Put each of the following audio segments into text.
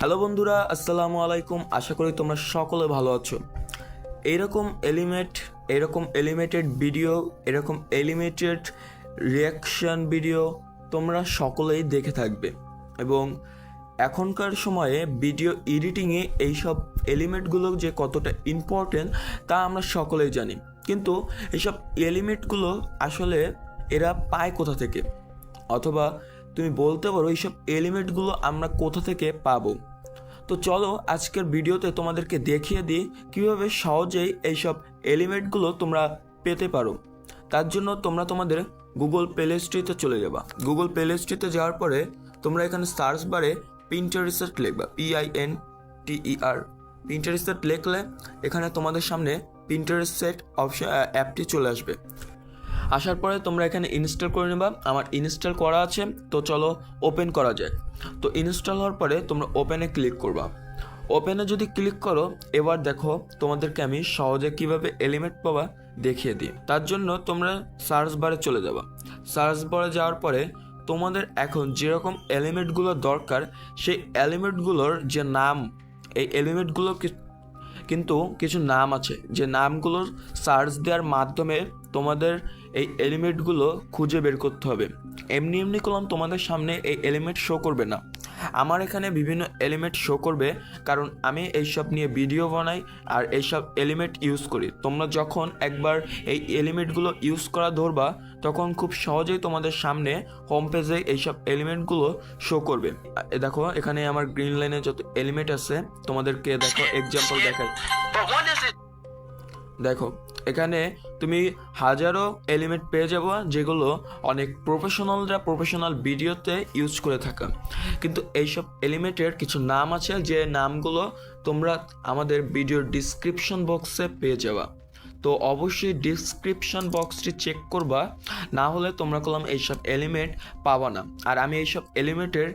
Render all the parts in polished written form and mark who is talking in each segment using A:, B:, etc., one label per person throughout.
A: Hello বন্ধুরা, আসসালামু আলাইকুম। আশা করি তোমরা সকলে ভালো আছো। এরকম এলিমেটেড ভিডিও, এরকম এলিমেটেড রিয়াকশান ভিডিও তোমরা সকলেই দেখে থাকবে এবং এখনকার সময়ে ভিডিও এডিটিংয়ে এইসব এলিমেন্টগুলো যে কতটা ইম্পর্টেন্ট তা আমরা সকলেই জানি। কিন্তু এইসব এলিমেন্টগুলো আসলে এরা পায় কোথা থেকে, অথবা তুমি বলতে পারো এইসব এলিমেন্টগুলো আমরা কোথা থেকে পাবো। তো চলো আজকের ভিডিওতে তোমাদেরকে দেখিয়ে দিই কীভাবে সহজেই এইসব এলিমেন্টগুলো তোমরা পেতে পারো। তার জন্য তোমরা তোমাদের গুগল প্লে স্টোরে চলে যাবা। গুগল প্লে স্টোরে যাওয়ার পরে তোমরা এখানে সার্চ বারে পিন্টারেস্ট লিখবা, PINTER। পিন্টারেস্ট লিখলে এখানে তোমাদের সামনে পিন্টারেস্ট অপশন অ্যাপটি চলে আসবে। আসার পরে তোমরা এখানে ইনস্টল করে নেবা। আমার ইনস্টল করা আছে, তো চলো ওপেন করা যায়। তো ইনস্টল হওয়ার পরে তোমরা ওপেনে ক্লিক করবা। ওপেনে যদি ক্লিক করো, এবার দেখো তোমাদেরকে আমি সহজে কিভাবে এলিমেন্ট পাবা দেখিয়ে দিই। তার জন্য তোমরা সার্চ বারে চলে যাবা। সার্চ বারে যাওয়ার পরে তোমাদের এখন যেরকম এলিমেন্টগুলো দরকার সেই এলিমেন্টগুলোর যে নাম, এই এলিমেন্টগুলো কিন্তু কিছু নাম আছে, যে নামগুলো সার্চ দেওয়ার মাধ্যমে তোমাদের এই এলিমেন্টগুলো খুঁজে বের করতে হবে। এমনি করলাম তোমাদের সামনে এই এলিমেন্ট শো করবে না। আমার এখানে বিভিন্ন এলিমেন্ট শো করবে, কারণ আমি এইসব নিয়ে ভিডিও বানাই আর এইসব এলিমেন্ট ইউজ করি। তোমরা যখন একবার এই এলিমেন্টগুলো ইউজ করা ধরবা, তখন খুব সহজেই তোমাদের সামনে হোম পেজে এইসব এলিমেন্টগুলো শো করবে। দেখো এখানে আমার গ্রিন লাইনে যত এলিমেন্ট আছে তোমাদেরকে দেখো এক্সাম্পল দেখাই। দেখো এখানে তুমি হাজারো এলিমেন্ট পেয়ে যাবো, যেগুলো অনেক প্রফেশনাল ভিডিওতে ইউজ করে থাকা। কিন্তু এইসব এলিমেন্টের কিছু নাম আছে, যে নামগুলো তোমরা আমাদের ভিডিওর ডিসক্রিপশন বক্সে পেয়ে যাবা। তো অবশ্যই ডিসক্রিপশন বক্সটি চেক করবা, না হলে তোমরা কলম এইসব এলিমেন্ট পাবা না। আর আমি এইসব এলিমেন্টের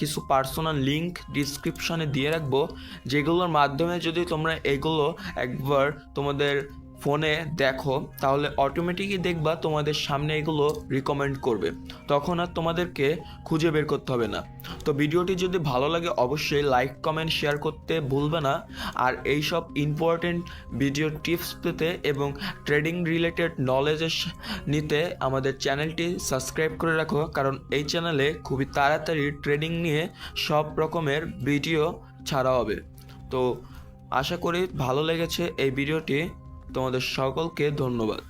A: কিছু পার্সোনাল লিঙ্ক ডিসক্রিপশনে দিয়ে রাখবো, যেগুলোর মাধ্যমে যদি তোমরা এগুলো একবার তোমাদের ফোনে দেখো, তাহলে অটোমেটিকই দেখবা তোমাদের সামনে এগুলো রিকমেন্ড করবে, তখন আর তোমাদেরকে খুঁজে বের করতে হবে না। তো ভিডিওটি যদি ভালো লাগে অবশ্যই লাইক, কমেন্ট, শেয়ার করতে ভুলবে না। আর এইসব ইম্পর্টেন্ট ভিডিও টিপস পেতে এবং ট্রেডিং রিলেটেড নলেজ নিতে আমাদের চ্যানেলটি সাবস্ক্রাইব করে রাখো, কারণ এই চ্যানেলে খুবই তাড়াতাড়ি ট্রেডিং নিয়ে সব রকমের ভিডিও ছাড়া হবে। তো আশা করি ভালো লেগেছে এই ভিডিওটি। তোমাদের সকলকে ধন্যবাদ।